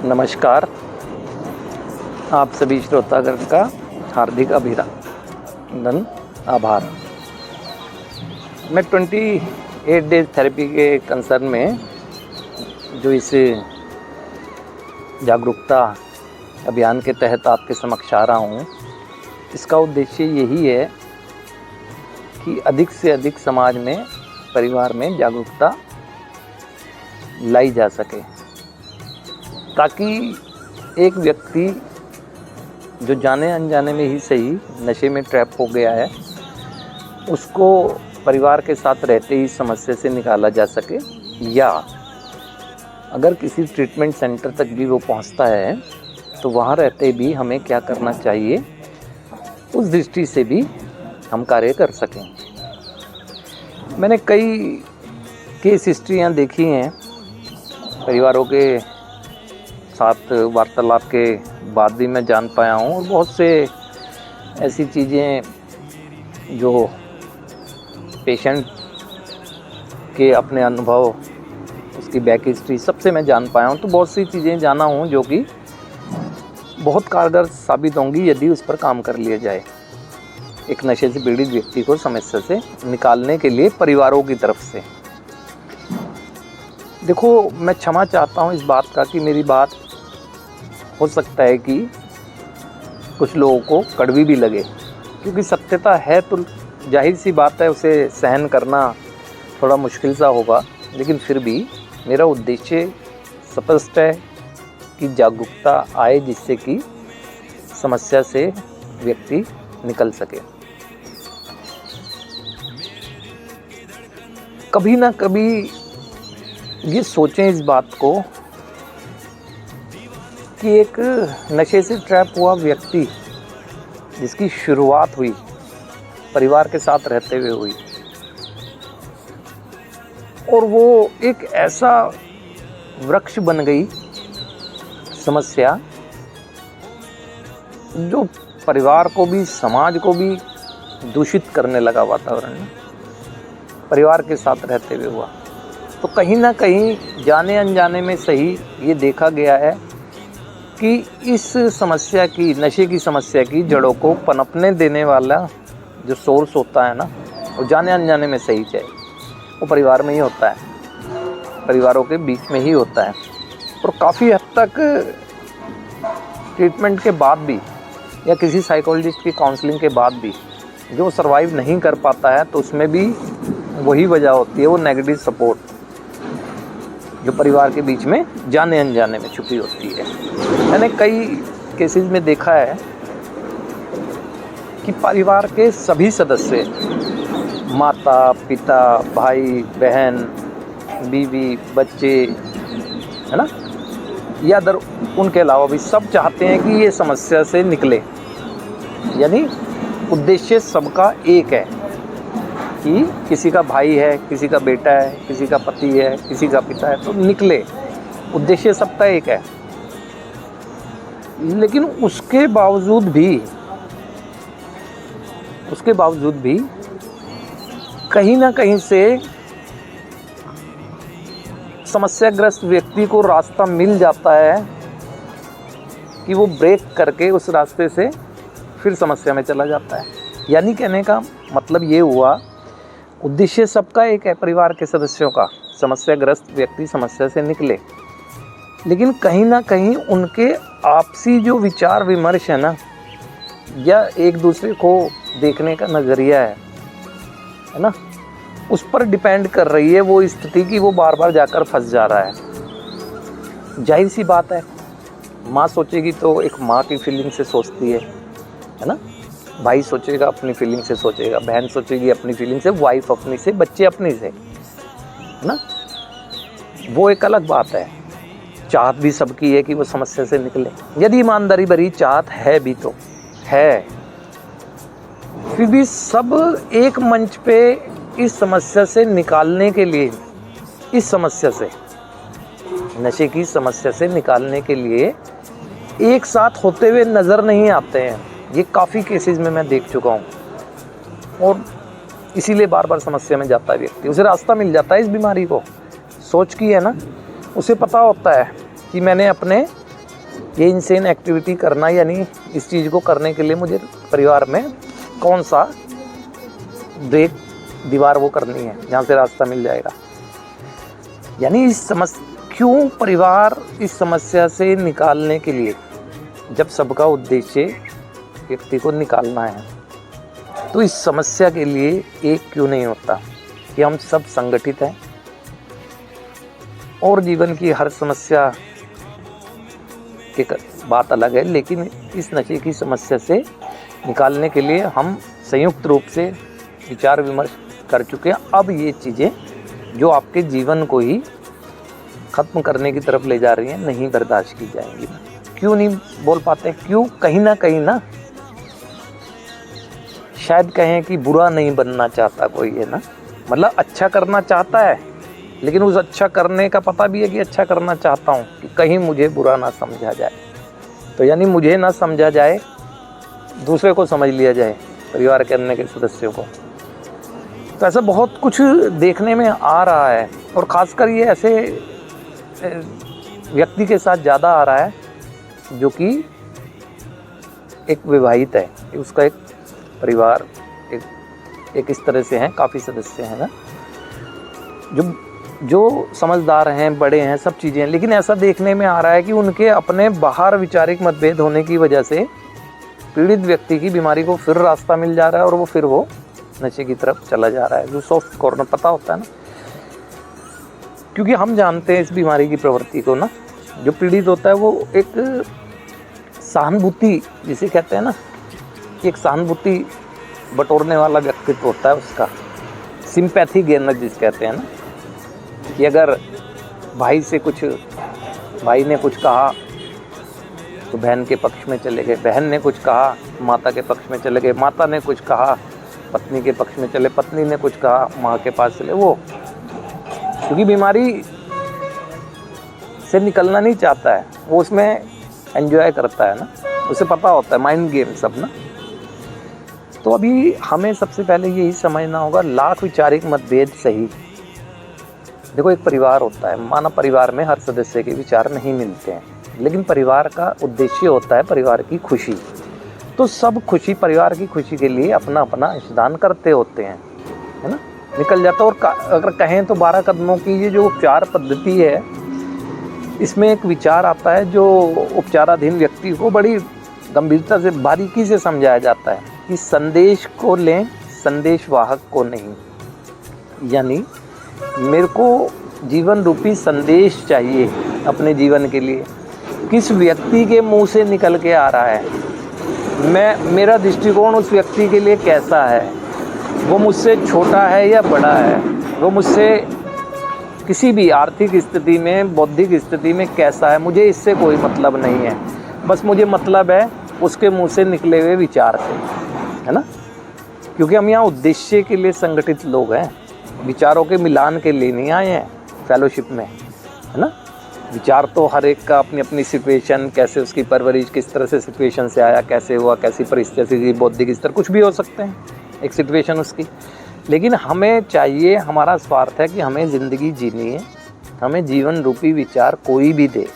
नमस्कार। आप सभी श्रोतागण का हार्दिक अभिनंदन, आभार। मैं 28 डेज थेरेपी के कंसर्न में जो इस जागरूकता अभियान के तहत आपके समक्ष आ रहा हूँ, इसका उद्देश्य यही है कि अधिक से अधिक समाज में, परिवार में जागरूकता लाई जा सके, ताकि एक व्यक्ति जो जाने अनजाने में ही सही नशे में ट्रैप हो गया है, उसको परिवार के साथ रहते ही समस्या से निकाला जा सके, या अगर किसी ट्रीटमेंट सेंटर तक भी वो पहुंचता है तो वहाँ रहते भी हमें क्या करना चाहिए, उस दृष्टि से भी हम कार्य कर सकें। मैंने कई केस हिस्ट्रियाँ देखी हैं, परिवारों के साथ वार्तालाप के बाद भी मैं जान पाया हूँ, और बहुत से ऐसी चीज़ें जो पेशेंट के अपने अनुभव, उसकी बैक हिस्ट्री सबसे मैं जान पाया हूँ। तो बहुत सी चीज़ें जाना हूँ जो कि बहुत कारगर साबित होंगी यदि उस पर काम कर लिया जाए, एक नशे से पीड़ित व्यक्ति को समस्या से निकालने के लिए परिवारों की तरफ से। देखो, मैं क्षमा चाहता हूँ इस बात का कि मेरी बात हो सकता है कि कुछ लोगों को कड़वी भी लगे, क्योंकि सत्यता है तो जाहिर सी बात है उसे सहन करना थोड़ा मुश्किल सा होगा, लेकिन फिर भी मेरा उद्देश्य स्पष्ट है कि जागरूकता आए, जिससे कि समस्या से व्यक्ति निकल सके। कभी ना कभी ये सोचें इस बात को कि एक नशे से ट्रैप हुआ व्यक्ति, जिसकी शुरुआत हुई परिवार के साथ रहते हुए हुई, और वो एक ऐसा वृक्ष बन गई समस्या जो परिवार को भी, समाज को भी दूषित करने लगा वातावरण में, परिवार के साथ रहते हुए हुआ। तो कहीं ना कहीं जाने अनजाने में सही ये देखा गया है कि इस समस्या की, नशे की समस्या की जड़ों को पनपने देने वाला जो सोर्स होता है ना, वो जाने अनजाने में सही चाहे वो परिवार में ही होता है, परिवारों के बीच में ही होता है। और काफ़ी हद तक ट्रीटमेंट के बाद भी या किसी साइकोलॉजिस्ट की काउंसलिंग के बाद भी जो सर्वाइव नहीं कर पाता है, तो उसमें भी वही वजह होती है, वो नेगेटिव सपोर्ट जो परिवार के बीच में जाने अनजाने में छुपी होती है। मैंने कई केसेस में देखा है कि परिवार के सभी सदस्य, माता पिता, भाई बहन, बीवी, बच्चे, है ना, या उनके अलावा भी सब चाहते हैं कि ये समस्या से निकले। यानी उद्देश्य सबका एक है कि किसी का भाई है, किसी का बेटा है, किसी का पति है, किसी का पिता है, तो निकले, उद्देश्य सबका एक है। लेकिन उसके बावजूद भी कहीं ना कहीं से समस्याग्रस्त व्यक्ति को रास्ता मिल जाता है कि वो ब्रेक करके उस रास्ते से फिर समस्या में चला जाता है। यानी कहने का मतलब ये हुआ, उद्देश्य सबका एक है, परिवार के सदस्यों का, समस्याग्रस्त व्यक्ति समस्या से निकले, लेकिन कहीं ना कहीं उनके आपसी जो विचार विमर्श है ना, या एक दूसरे को देखने का नज़रिया है ना, उस पर डिपेंड कर रही है वो स्थिति की वो बार बार जाकर फंस जा रहा है। जाहिर सी बात है, माँ सोचेगी तो एक माँ की फीलिंग से सोचती है ना, भाई सोचेगा अपनी फीलिंग से सोचेगा, बहन सोचेगी अपनी फीलिंग से, वाइफ अपनी से, बच्चे अपनी से, है ना। वो एक अलग बात है। चाहत भी सबकी है कि वो समस्या से निकले, यदि ईमानदारी भरी चाहत है भी तो है, फिर भी सब एक मंच पे इस समस्या से निकालने के लिए, इस समस्या से, नशे की समस्या से निकालने के लिए एक साथ होते हुए नज़र नहीं आते हैं। ये काफ़ी केसेस में मैं देख चुका हूँ, और इसीलिए बार बार समस्या में जाता है व्यक्ति। उसे रास्ता मिल जाता है इस बीमारी को, सोच की है ना, उसे पता होता है कि मैंने अपने ये इनसेन एक्टिविटी करना, यानी इस चीज़ को करने के लिए मुझे परिवार में कौन सा ब्रेक दीवार वो करनी है जहाँ से रास्ता मिल जाएगा। यानी क्यों परिवार इस समस्या से निकालने के लिए, जब सबका उद्देश्य व्यक्ति को निकालना है, तो इस समस्या के लिए एक क्यों नहीं होता कि हम सब संगठित हैं और जीवन की हर समस्या की बात अलग है, लेकिन इस नशे की समस्या से निकालने के लिए हम संयुक्त रूप से विचार विमर्श कर चुके हैं। अब ये चीज़ें जो आपके जीवन को ही ख़त्म करने की तरफ ले जा रही हैं नहीं बर्दाश्त की जाएंगी। क्यों नहीं बोल पाते? क्यों? कहीं ना शायद कहें कि बुरा नहीं बनना चाहता कोई, है ना, मतलब अच्छा करना चाहता है, लेकिन उस अच्छा करने का पता भी है कि अच्छा करना चाहता हूँ कि कहीं मुझे बुरा ना समझा जाए। तो यानी मुझे ना समझा जाए, दूसरे को समझ लिया जाए, परिवार के अन्य के सदस्यों को। तो ऐसा बहुत कुछ देखने में आ रहा है, और ख़ासकर ये ऐसे व्यक्ति के साथ ज़्यादा आ रहा है जो कि एक विवाहित है, उसका एक परिवार एक इस तरह से हैं, काफ़ी सदस्य हैं ना, जो समझदार हैं, बड़े हैं, सब चीज़ें हैं, लेकिन ऐसा देखने में आ रहा है कि उनके अपने बाहर वैचारिक मतभेद होने की वजह से पीड़ित व्यक्ति की बीमारी को फिर रास्ता मिल जा रहा है और वो नशे की तरफ चला जा रहा है। जो सॉफ्ट कॉर्नर पता होता है ना, क्योंकि हम जानते हैं इस बीमारी की प्रवृत्ति को ना, जो पीड़ित होता है वो एक सहानुभूति जिसे कहते हैं ना, एक सहानुभूति बटोरने वाला व्यक्तित्व होता है उसका, सिंपैथी गेनर जिसे कहते हैं ना, कि अगर भाई ने कुछ कहा तो बहन के पक्ष में चले गए, बहन ने कुछ कहा माता के पक्ष में चले गए, माता ने कुछ कहा पत्नी के पक्ष में चले, पत्नी ने कुछ कहा माँ के पास चले। वो क्योंकि बीमारी से निकलना नहीं चाहता है, वो उसमें एंजॉय करता है ना, उसे पता होता है माइंड गेम सब ना। तो अभी हमें सबसे पहले यही समझना होगा, लाख वैचारिक मतभेद सही। देखो एक परिवार होता है, माना परिवार में हर सदस्य के विचार नहीं मिलते हैं, लेकिन परिवार का उद्देश्य होता है परिवार की खुशी। तो सब खुशी, परिवार की खुशी के लिए अपना अपना अंशदान करते होते हैं, है ना, निकल जाता है। और अगर कहें तो 12 कदमों की ये जो उपचार पद्धति है, इसमें एक विचार आता है जो उपचाराधीन व्यक्ति को बड़ी गंभीरता से, बारीकी से समझाया जाता है कि संदेश को लें, संदेश वाहक को नहीं। यानी मेरे को जीवन रूपी संदेश चाहिए अपने जीवन के लिए, किस व्यक्ति के मुंह से निकल के आ रहा है, मेरा दृष्टिकोण उस व्यक्ति के लिए कैसा है, वो मुझसे छोटा है या बड़ा है, वो मुझसे किसी भी आर्थिक स्थिति में, बौद्धिक स्थिति में कैसा है, मुझे इससे कोई मतलब नहीं है। बस मुझे मतलब है उसके मुंह से निकले हुए विचार से, है ना, क्योंकि हम यहाँ उद्देश्य के लिए संगठित लोग हैं, विचारों के मिलान के लिए नहीं आए हैं फेलोशिप में, है ना। विचार तो हर एक का अपनी अपनी सिचुएशन, कैसे उसकी परवरिश, किस तरह से सिचुएशन से आया, कैसे हुआ, कैसी परिस्थिति, बौद्धिक स्तर, कुछ भी हो सकते हैं एक सिचुएशन उसकी। लेकिन हमें चाहिए, हमारा स्वार्थ है कि हमें ज़िंदगी जीनी है, हमें जीवन रूपी विचार कोई भी दे,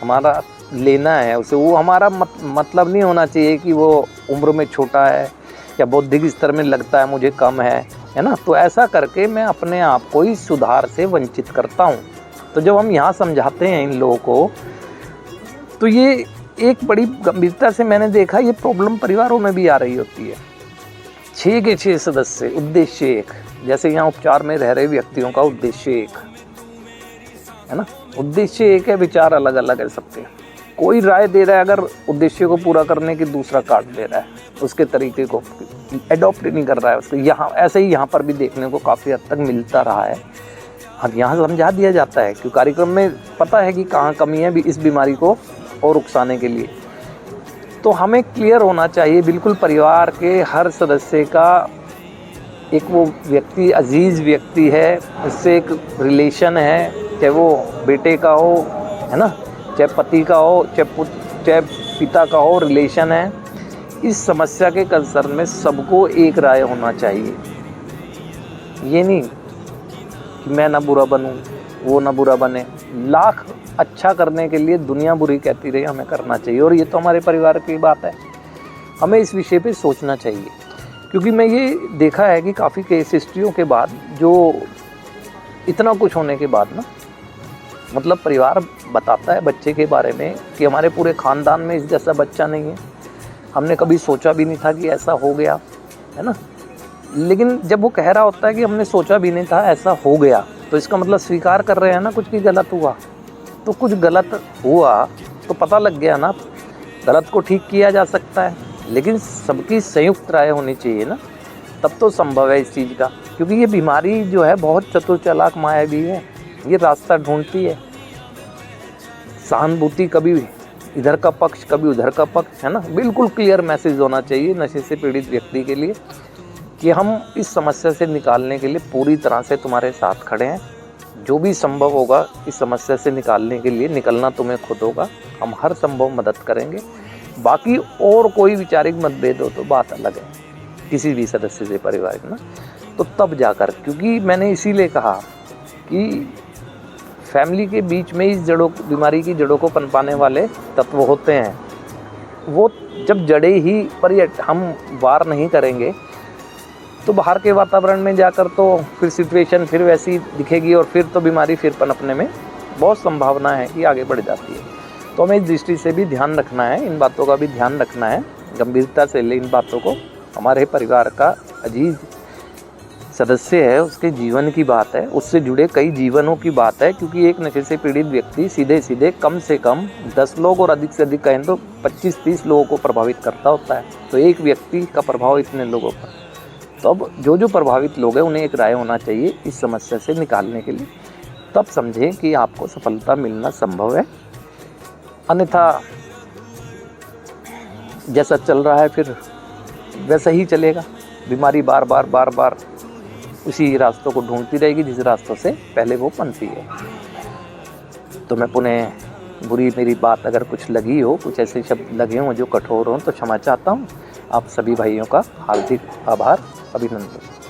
हमारा लेना है उसे। वो हमारा मतलब नहीं होना चाहिए कि वो उम्र में छोटा है या बौद्धिक स्तर में लगता है मुझे कम है ना। तो ऐसा करके मैं अपने आप को ही सुधार से वंचित करता हूँ। तो जब हम यहाँ समझाते हैं इन लोगों को, तो ये एक बड़ी गंभीरता से मैंने देखा, ये प्रॉब्लम परिवारों में भी आ रही होती है। 6 के 6 सदस्य, उद्देश्य एक, जैसे यहाँ उपचार में रह रहे व्यक्तियों का उद्देश्य एक है ना, उद्देश्य एक है, विचार अलग अलग है सबके। कोई राय दे रहा है, अगर उद्देश्य को पूरा करने की दूसरा काट दे रहा है, उसके तरीके को एडॉप्ट नहीं कर रहा है उसको। यहाँ ऐसे ही यहाँ पर भी देखने को काफ़ी हद तक मिलता रहा है। अब यहाँ समझा दिया जाता है कि कार्यक्रम में पता है कि कहाँ कमी है भी इस बीमारी को और उकसाने के लिए। तो हमें क्लियर होना चाहिए बिल्कुल, परिवार के हर सदस्य का एक वो व्यक्ति, अजीज़ व्यक्ति है, उससे एक रिलेशन है, चाहे वो बेटे का हो, है ना, चाहे पति का हो, चाहे पिता का हो, रिलेशन है। इस समस्या के कंसर्न में सबको एक राय होना चाहिए। ये नहीं कि मैं ना बुरा बनूं, वो ना बुरा बने। लाख अच्छा करने के लिए दुनिया बुरी कहती रही, हमें करना चाहिए। और ये तो हमारे परिवार की बात है, हमें इस विषय पे सोचना चाहिए। क्योंकि मैं ये देखा है कि काफ़ी केस हिस्ट्रियों के बाद, जो इतना कुछ होने के बाद ना, मतलब परिवार बताता है बच्चे के बारे में कि हमारे पूरे ख़ानदान में इस जैसा बच्चा नहीं है, हमने कभी सोचा भी नहीं था कि ऐसा हो गया, है ना। लेकिन जब वो कह रहा होता है कि हमने सोचा भी नहीं था ऐसा हो गया, तो इसका मतलब स्वीकार कर रहे हैं ना कुछ कि गलत हुआ। तो कुछ गलत हुआ तो पता लग गया ना, गलत को ठीक किया जा सकता है, लेकिन सबकी संयुक्त राय होनी चाहिए ना, तब तो संभव है इस चीज़ का। क्योंकि ये बीमारी जो है बहुत चतुर चालाक मायावी है, ये रास्ता ढूंढती है। सहानुभूति कभी इधर का पक्ष कभी उधर का पक्ष, है ना। बिल्कुल क्लियर मैसेज होना चाहिए नशे से पीड़ित व्यक्ति के लिए कि हम इस समस्या से निकालने के लिए पूरी तरह से तुम्हारे साथ खड़े हैं। जो भी संभव होगा इस समस्या से निकालने के लिए, निकलना तुम्हें खुद होगा, हम हर संभव मदद करेंगे। बाकी और कोई वैचारिक मतभेद हो तो बात अलग है किसी भी सदस्य से परिवार ना, तो तब जाकर, क्योंकि मैंने इसीलिए कहा कि फैमिली के बीच में इस बीमारी की जड़ों को पनपाने वाले तत्व होते हैं। वो जब जड़ें ही पर हम वार नहीं करेंगे तो बाहर के वातावरण में जाकर तो फिर सिचुएशन फिर वैसी दिखेगी और फिर तो बीमारी फिर पनपने में बहुत संभावना है कि आगे बढ़ जाती है। तो हमें इस दृष्टि से भी ध्यान रखना है, इन बातों का भी ध्यान रखना है, गंभीरता से ले इन बातों को। हमारे परिवार का अजीज सदस्य है, उसके जीवन की बात है, उससे जुड़े कई जीवनों की बात है। क्योंकि एक नशे से पीड़ित व्यक्ति सीधे सीधे कम से कम 10 लोग और अधिक से अधिक कहें तो 25-30 लोगों को प्रभावित करता होता है। तो एक व्यक्ति का प्रभाव इतने लोगों पर, तो अब जो प्रभावित लोग हैं उन्हें एक राय होना चाहिए इस समस्या से निकालने के लिए, तब समझें कि आपको सफलता मिलना संभव है। अन्यथा जैसा चल रहा है फिर वैसा ही चलेगा, बीमारी बार बार उसी रास्तों को ढूंढती रहेगी जिस रास्तों से पहले वो पनपी है। तो मैं पुनः बुरी मेरी बात अगर कुछ लगी हो, कुछ ऐसे शब्द लगे हों जो कठोर हों, तो क्षमा चाहता हूँ। आप सभी भाइयों का हार्दिक आभार, अभिनंदन।